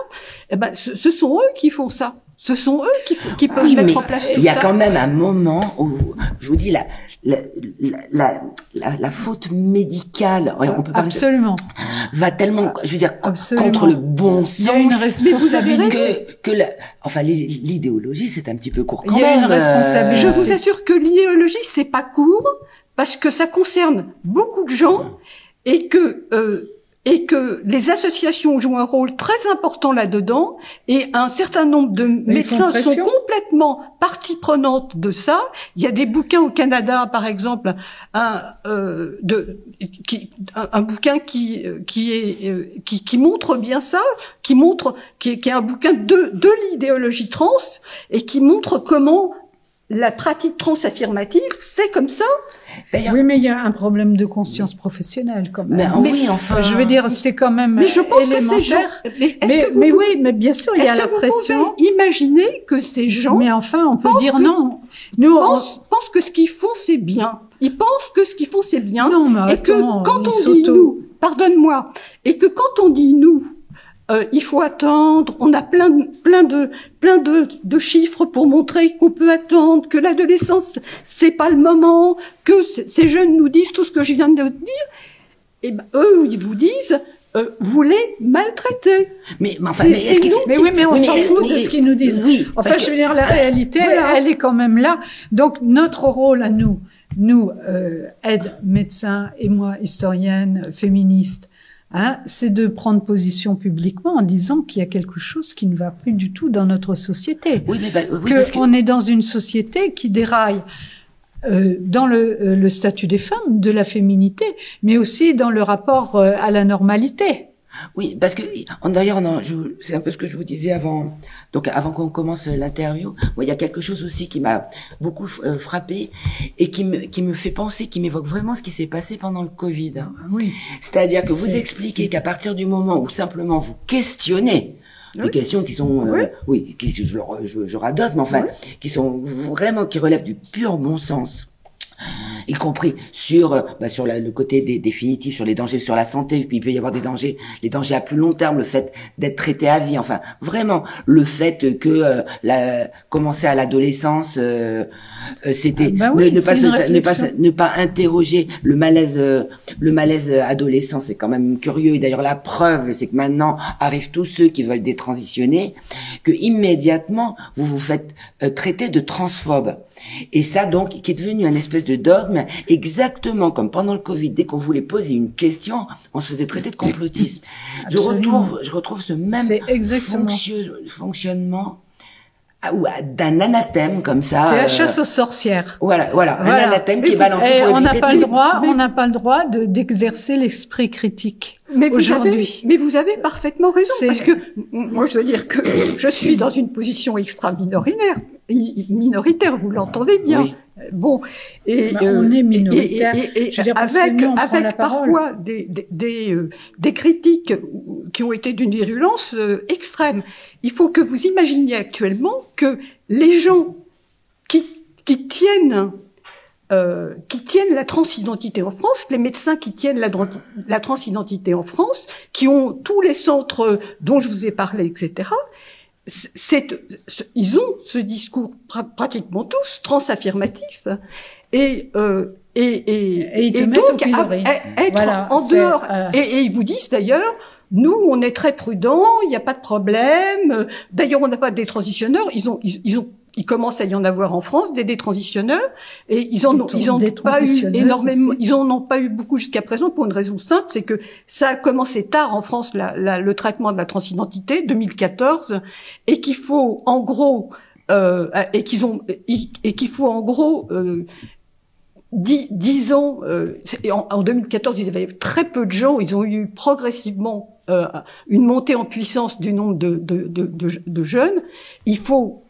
Eh ben, ce sont eux qui font ça. Ce sont eux qui peuvent mettre en place tout ça. Il y a quand même un moment où, je vous dis, la faute médicale, on peut parler absolument, va tellement, je veux dire, absolument, contre le bon sens. Il y a une responsabilité. Enfin, l'idéologie, c'est un petit peu court quand même. Il y a une responsabilité. Je vous assure que l'idéologie, c'est pas court, parce que ça concerne beaucoup de gens, et que les associations jouent un rôle très important là-dedans, et un certain nombre de médecins sont complètement partie prenante de ça. Il y a des bouquins au Canada, par exemple, un bouquin qui montre bien ça, qui est un bouquin de l'idéologie trans, et qui montre comment la pratique transaffirmative, c'est comme ça. Oui, mais il y a un problème de conscience professionnelle quand même. Mais oui, enfin. Je veux dire, c'est quand même mais je pense élémentaire. Que oui, mais bien sûr, il y a la pression. Imaginez que ces gens. Mais enfin, on peut dire non. Nous, pensent que ce qu'ils font, c'est bien. Ils pensent que ce qu'ils font, c'est bien. Non, mais et que quand on dit nous, pardonne-moi, et que quand on dit nous, il faut attendre. On a plein de chiffres pour montrer qu'on peut attendre, que l'adolescence c'est pas le moment, que ces jeunes nous disent tout ce que je viens de dire. Et ben eux, ils vous disent vous les maltraitez. Mais on s'en fout de ce qu'ils nous disent. Oui, enfin, je veux dire, la réalité, elle est quand même là. Donc notre rôle à nous, aides médecins et moi, historienne, féministe. Hein, c'est de prendre position publiquement en disant qu'il y a quelque chose qui ne va plus du tout dans notre société. Oui, mais on est dans une société qui déraille dans le statut des femmes, de la féminité, mais aussi dans le rapport à la normalité. Oui, parce que d'ailleurs, c'est un peu ce que je vous disais avant. Donc, avant qu'on commence l'interview, il y a quelque chose aussi qui m'a beaucoup frappé et qui me fait penser, qui m'évoque vraiment ce qui s'est passé pendant le Covid. Hein. Oui. C'est-à-dire que vous expliquez qu'à partir du moment où simplement vous questionnez des questions qui sont, je radote, mais enfin, qui sont vraiment, qui relèvent du pur bon sens. y compris sur le côté des définitifs, sur les dangers sur la santé, puis il peut y avoir les dangers à plus long terme, le fait d'être traité à vie, enfin vraiment le fait que commencer à l'adolescence, c'était ne pas interroger le malaise adolescent, c'est quand même curieux. Et d'ailleurs la preuve, c'est que maintenant arrivent tous ceux qui veulent détransitionner, que immédiatement vous vous faites traiter de transphobe. Et ça donc, qui est devenu un espèce de dogme, exactement comme pendant le Covid, dès qu'on voulait poser une question, on se faisait traiter de complotisme. Je retrouve ce même fonctionnement ou d'un anathème comme ça. C'est la chasse aux sorcières. Voilà, un anathème qui est balancé pour éviter on n'a pas le droit d'exercer l'esprit critique. Mais aujourd'hui. vous avez parfaitement raison, parce que moi je veux dire que je suis dans une position minoritaire, vous l'entendez bien. Oui. Bon, on est minoritaire. Avec parfois des critiques qui ont été d'une virulence extrême. Il faut que vous imaginiez actuellement que les gens qui tiennent la transidentité en France, les médecins qui tiennent la transidentité en France, qui ont tous les centres dont je vous ai parlé, etc., ils ont ce discours pratiquement tous transaffirmatif et donc être en dehors et ils vous disent d'ailleurs, nous on est très prudents, il n'y a pas de problème, d'ailleurs on n'a pas de détransitionneurs, il commence à y en avoir en France des détransitionneurs et ils en ont pas eu énormément, aussi. Ils en ont pas eu beaucoup jusqu'à présent pour une raison simple, c'est que ça a commencé tard en France le traitement de la transidentité 2014 et qu'il faut en gros 10 ans en 2014 il y avait très peu de gens, ils ont eu progressivement une montée en puissance du nombre de jeunes. Il faut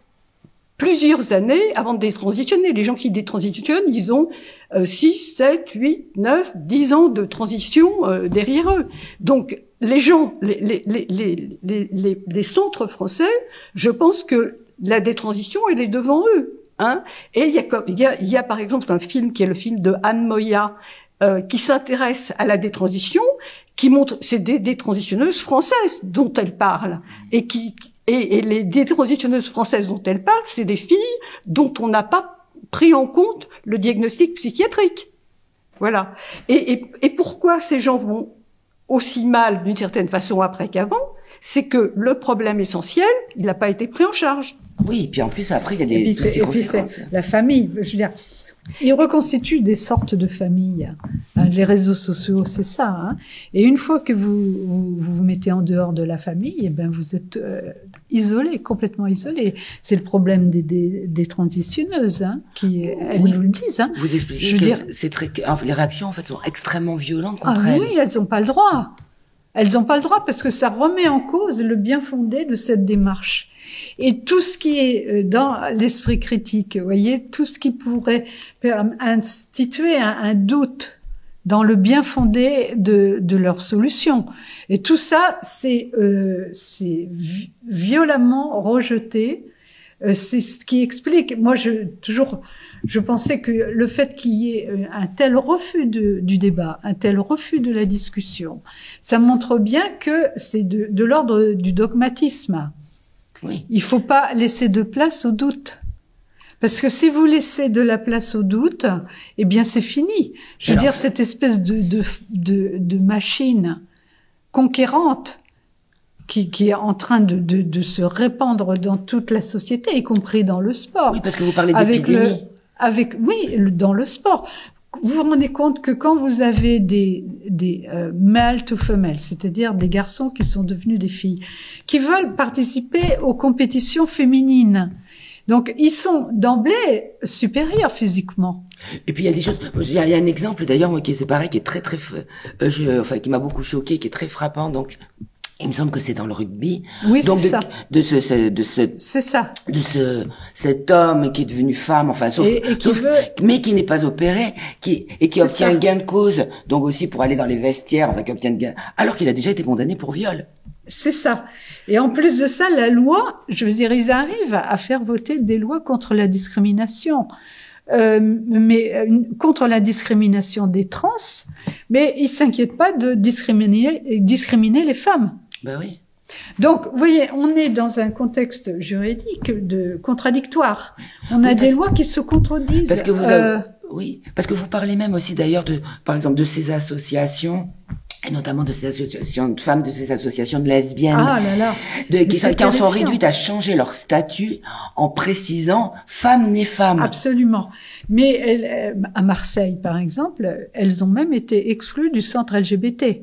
plusieurs années avant de détransitionner. Les gens qui détransitionnent, ils ont 6, 7, 8, 9, 10 ans de transition derrière eux. Donc, les gens, les centres français, je pense que la détransition, elle est devant eux. Hein. Et il y a par exemple un film qui est le film de Anne Moya, qui s'intéresse à la détransition, qui montre, c'est des détransitionneuses françaises dont elle parle, et les détransitionneuses françaises dont elle parle, c'est des filles dont on n'a pas pris en compte le diagnostic psychiatrique. Voilà. Et pourquoi ces gens vont aussi mal d'une certaine façon après qu'avant? C'est que le problème essentiel, il n'a pas été pris en charge. Oui, et puis en plus, après, il y a des conséquences. La famille, je veux dire, ils reconstituent des sortes de familles. Les réseaux sociaux, c'est ça. Hein. Et une fois que vous mettez en dehors de la famille, eh ben vous êtes isolé, complètement isolé. C'est le problème des transitionneuses, hein, elles nous le disent. Hein. Vous expliquez les réactions en fait sont extrêmement violentes contre elles. Oui, elles n'ont pas le droit. Elles n'ont pas le droit parce que ça remet en cause le bien fondé de cette démarche. Et tout ce qui est dans l'esprit critique, vous voyez, tout ce qui pourrait instituer un doute dans le bien fondé de leur solution. Et tout ça, c'est violemment rejeté. C'est ce qui explique. Moi, je pensais que le fait qu'il y ait un tel refus du débat, un tel refus de la discussion, ça montre bien que c'est de l'ordre du dogmatisme. Oui. Il faut pas laisser de place au doute. Parce que si vous laissez de la place au doute, eh bien c'est fini. Je veux dire, cette espèce de machine conquérante qui est en train de se répandre dans toute la société, y compris dans le sport. Oui, parce que vous parlez d'épidémie. Dans le sport. Vous vous rendez compte que quand vous avez des male to female, c'est-à-dire des garçons qui sont devenus des filles, qui veulent participer aux compétitions féminines, donc ils sont d'emblée supérieurs physiquement. Et puis il y a des choses. Il y a un exemple d'ailleurs, moi, c'est pareil, qui est très qui m'a beaucoup choqué, qui est très frappant. Donc il me semble que c'est dans le rugby. Oui, donc c'est ça. C'est ça. Cet homme qui est devenu femme, enfin, mais qui n'est pas opéré, qui obtient un gain de cause, donc aussi pour aller dans les vestiaires, enfin, qui obtient un gain, alors qu'il a déjà été condamné pour viol. C'est ça. Et en plus de ça, la loi, je veux dire, ils arrivent à faire voter des lois contre la discrimination. contre la discrimination des trans, mais ils s'inquiètent pas de discriminer les femmes. Ben oui. Donc, vous voyez, on est dans un contexte juridique contradictoire. On a des lois qui se contredisent. Parce que oui, parce que vous parlez même aussi d'ailleurs par exemple, de ces associations, et notamment de ces associations de femmes, de ces associations de lesbiennes, qui en sont réduites à changer leur statut en précisant femme née femme. Absolument. Mais à Marseille, par exemple, elles ont même été exclues du centre LGBT.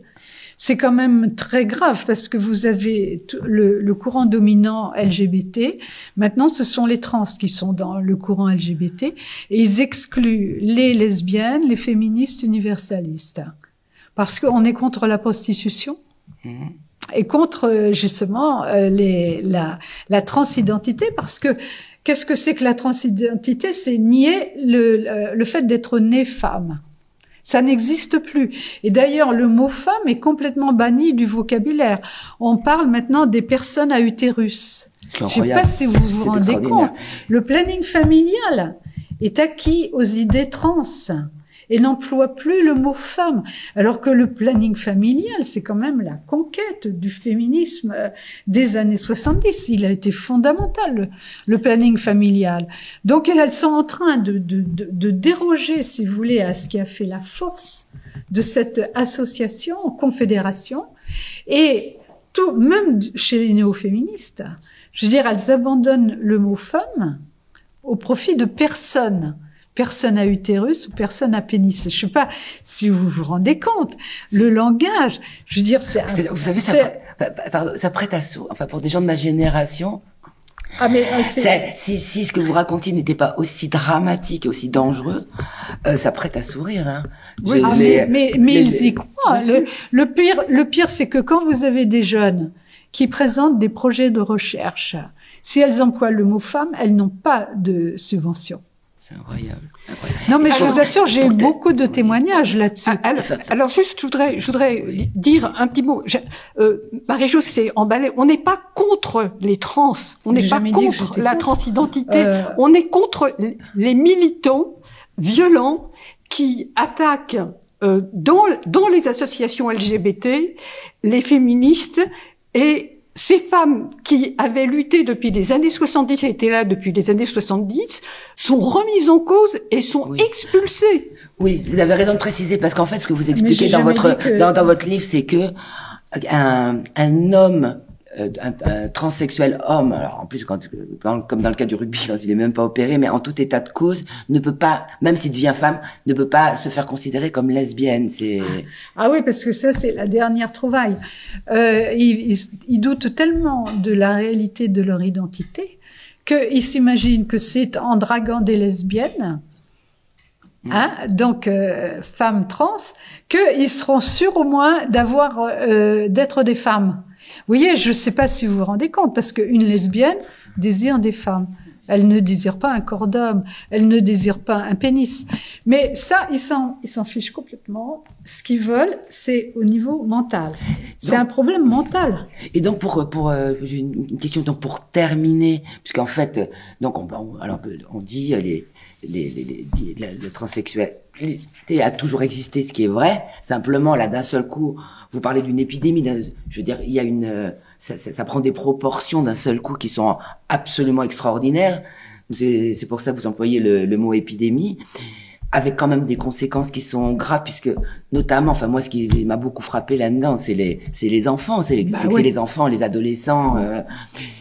C'est quand même très grave parce que vous avez le courant dominant LGBT. Maintenant, ce sont les trans qui sont dans le courant LGBT et ils excluent les lesbiennes, les féministes universalistes. Parce qu'on est contre la prostitution et contre justement la transidentité. Parce que qu'est-ce que c'est que la transidentité? C'est nier le fait d'être née femme. Ça n'existe plus. Et d'ailleurs, le mot femme est complètement banni du vocabulaire. On parle maintenant des personnes à utérus. Je ne sais pas si vous vous rendez compte. Le planning familial est acquis aux idées trans et n'emploie plus le mot femme. Alors que le planning familial, c'est quand même la conquête du féminisme des années 70. Il a été fondamental, le planning familial. Donc, elles sont en train de déroger, si vous voulez, à ce qui a fait la force de cette association, confédération. Et tout, même chez les néo-féministes, je veux dire, elles abandonnent le mot femme au profit de personne à utérus ou personne à pénis. Je sais pas si vous vous rendez compte. Le langage, je veux dire, vous savez, ça prête à sourire. Enfin, pour des gens de ma génération. Ah, mais si ce que vous racontiez n'était pas aussi dramatique et aussi dangereux, ça prête à sourire, hein. Oui, mais ils y croient. Le pire, c'est que quand vous avez des jeunes qui présentent des projets de recherche, si elles emploient le mot femme, elles n'ont pas de subvention. C'est incroyable. Non, mais je vous assure, j'ai eu beaucoup de témoignages là-dessus. Alors juste, je voudrais dire un petit mot. Marie-Jo s'est emballée. On n'est pas contre les trans. On n'est pas contre la transidentité. On est contre les militants violents qui attaquent dans les associations LGBT, les féministes et ces femmes qui avaient lutté depuis les années 70 et étaient là depuis les années 70 sont remises en cause et sont expulsées. Oui, vous avez raison de préciser parce qu'en fait, ce que vous expliquez dans votre livre, c'est que un homme, un transsexuel homme, alors en plus comme dans le cas du rugby quand il est même pas opéré, mais en tout état de cause ne peut pas, même s'il devient femme, ne peut pas se faire considérer comme lesbienne. Ah oui, parce que ça c'est la dernière trouvaille. Ils doutent tellement de la réalité de leur identité qu'ils s'imaginent que c'est en draguant des lesbiennes, donc femmes trans, qu'ils seront sûrs au moins d'être des femmes. Vous voyez, je ne sais pas si vous vous rendez compte, parce qu'une lesbienne désire des femmes. Elle ne désire pas un corps d'homme, elle ne désire pas un pénis. Mais ça, ils s'en fichent complètement. Ce qu'ils veulent, c'est au niveau mental. C'est un problème mental. Et donc j'ai une question donc pour terminer, puisqu'en fait, donc on dit le transsexualité a toujours existé, ce qui est vrai. Simplement, là, d'un seul coup, vous parlez d'une épidémie. Je veux dire, il y a ça prend des proportions d'un seul coup qui sont absolument extraordinaires. C'est pour ça que vous employez le mot épidémie, avec quand même des conséquences qui sont graves, puisque notamment, enfin moi, ce qui m'a beaucoup frappé là-dedans, c'est les enfants, c'est les enfants, les adolescents.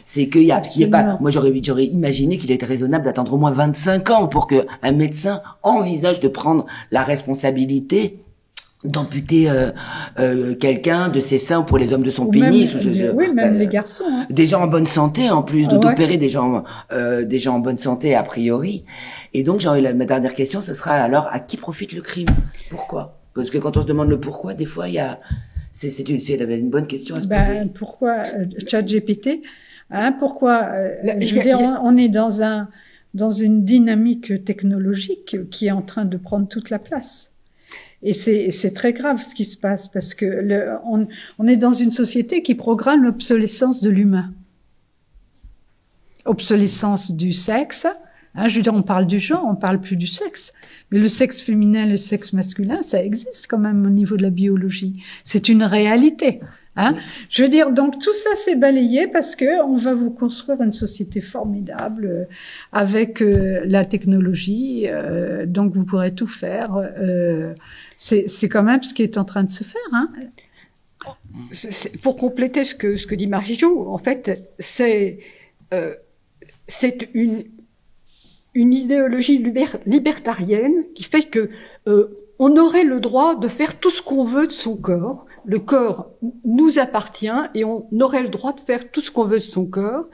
C'est qu'il y a pas. Moi, j'aurais imaginé qu'il était raisonnable d'attendre au moins 25 ans pour que un médecin envisage de prendre la responsabilité d'amputer quelqu'un de ses seins pour les hommes de son pénis. Même les garçons. Hein. Des gens en bonne santé, en plus, d'opérer des gens en bonne santé a priori. Et donc, ma dernière question, ce sera alors, à qui profite le crime? Pourquoi? Parce que quand on se demande le pourquoi, des fois, c'est une bonne question à se poser. Pourquoi ChatGPT? Pourquoi? Je veux dire, on est dans une dynamique technologique qui est en train de prendre toute la place. Et c'est très grave ce qui se passe parce que on est dans une société qui programme l'obsolescence de l'humain. Obsolescence du sexe, Hein, je veux dire, on parle du genre, on parle plus du sexe. Mais le sexe féminin, le sexe masculin, ça existe quand même au niveau de la biologie. C'est une réalité. Hein. Je veux dire, donc tout ça c'est balayé parce que on va vous construire une société formidable avec la technologie, donc vous pourrez tout faire. C'est quand même ce qui est en train de se faire. Hein. Pour compléter ce que dit Marie-Jo, en fait, c'est une idéologie libertarienne qui fait que on aurait le droit de faire tout ce qu'on veut de son corps. Le corps nous appartient et on aurait le droit de faire tout ce qu'on veut de son corps.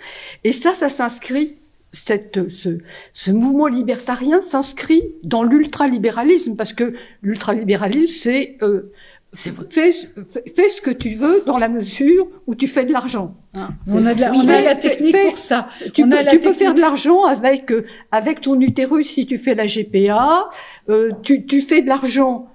Et ça s'inscrit, ce mouvement libertarien s'inscrit dans l'ultralibéralisme, parce que l'ultralibéralisme, c'est fais ce que tu veux dans la mesure où tu fais de l'argent. Hein. On a la technique pour ça. Tu peux faire de l'argent avec ton utérus si tu fais la GPA. Tu fais de l'argent.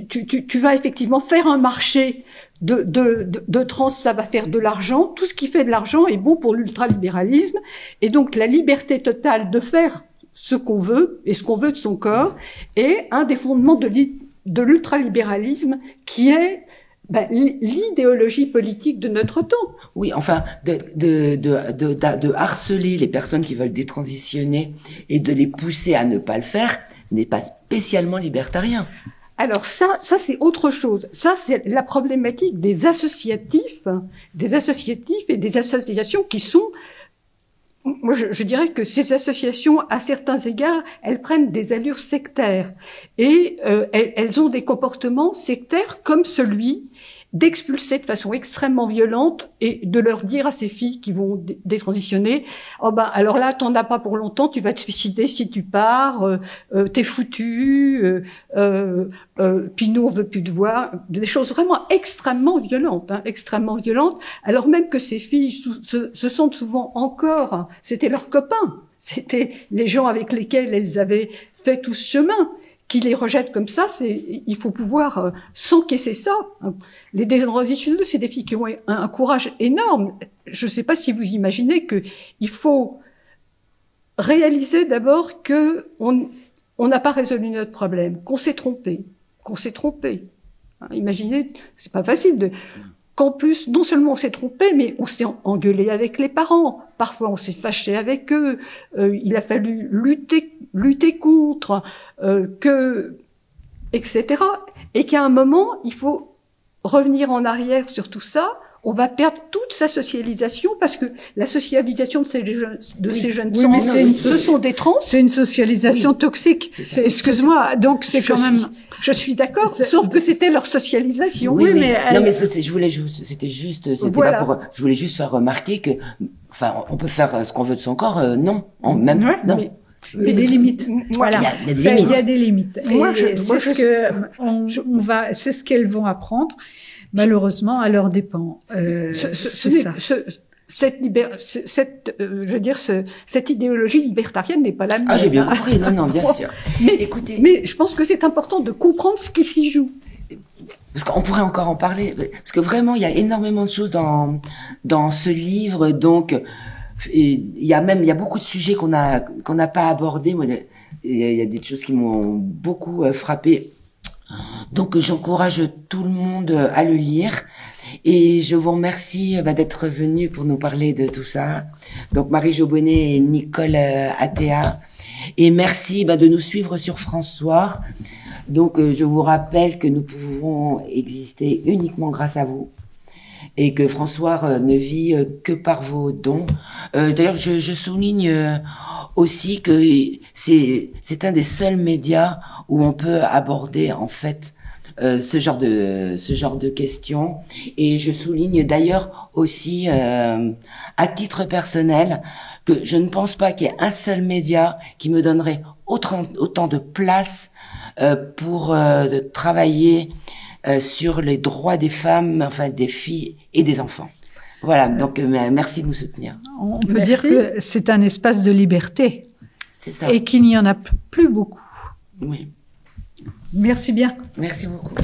Tu vas effectivement faire un marché de trans, ça va faire de l'argent. Tout ce qui fait de l'argent est bon pour l'ultralibéralisme. Et donc la liberté totale de faire ce qu'on veut et ce qu'on veut de son corps est un des fondements de l'ultralibéralisme qui est l'idéologie politique de notre temps. Oui, enfin, de harceler les personnes qui veulent détransitionner et de les pousser à ne pas le faire n'est pas spécialement libertarien. Alors ça c'est autre chose. Ça c'est la problématique des associatifs et des associations qui sont. Moi, je dirais que ces associations, à certains égards, elles prennent des allures sectaires et elles ont des comportements sectaires comme celui d'expulser de façon extrêmement violente et de leur dire à ces filles qui vont détransitionner, oh ben alors là t'en as pas pour longtemps, tu vas te suicider si tu pars, t'es foutu, puis nous on veut plus te voir, des choses vraiment extrêmement violentes, alors même que ces filles se sentent souvent encore, c'était leurs copains, c'était les gens avec lesquels elles avaient fait tout ce chemin. Qui les rejettent comme ça, il faut pouvoir s'encaisser ça. Les détransitionneuses, c'est des filles qui ont un courage énorme. Je ne sais pas si vous imaginez que il faut réaliser d'abord que on n'a pas résolu notre problème, qu'on s'est trompé. Imaginez, c'est pas facile qu'en plus, non seulement on s'est trompé, mais on s'est engueulé avec les parents. Parfois, on s'est fâché avec eux. Il a fallu lutter contre, etc. Et qu'à un moment, il faut revenir en arrière sur tout ça. On va perdre toute sa socialisation parce que la socialisation de ces jeunes ce sont des trans. C'est une socialisation toxique. Excuse-moi. Donc c'est quand même. Je suis d'accord. Sauf que c'était leur socialisation. Oui, mais non, mais je voulais voilà. Pas pour. Je voulais juste faire remarquer que, enfin, on peut faire ce qu'on veut de son corps. Non, même ouais, non. Il y a des limites. Voilà. Il y a des limites. C'est ce qu'elles vont apprendre. Malheureusement, à leurs dépens. Cette idéologie libertarienne n'est pas la mienne. Ah, j'ai bien compris. Non, bien sûr. Écoutez. Mais je pense que c'est important de comprendre ce qui s'y joue. Parce qu'on pourrait encore en parler. Parce que vraiment, il y a énormément de choses dans ce livre. Donc, il y a beaucoup de sujets qu'on n'a pas abordés. Moi, il y a des choses qui m'ont beaucoup frappé. Donc j'encourage tout le monde à le lire et je vous remercie d'être venus pour nous parler de tout ça. Donc Marie-Jo Bonnet et Nicole Athéa, et merci de nous suivre sur François. Donc je vous rappelle que nous pouvons exister uniquement grâce à vous et que François ne vit que par vos dons. D'ailleurs je souligne aussi que c'est un des seuls médias où on peut aborder en fait ce genre de questions. Et je souligne d'ailleurs aussi à titre personnel que je ne pense pas qu'il y ait un seul média qui me donnerait autant de place pour travailler sur les droits des femmes, enfin des filles et des enfants. Voilà, donc merci de nous soutenir. On peut dire que c'est un espace de liberté. C'est ça. Et qu'il n'y en a plus beaucoup. Oui. Merci bien. Merci beaucoup.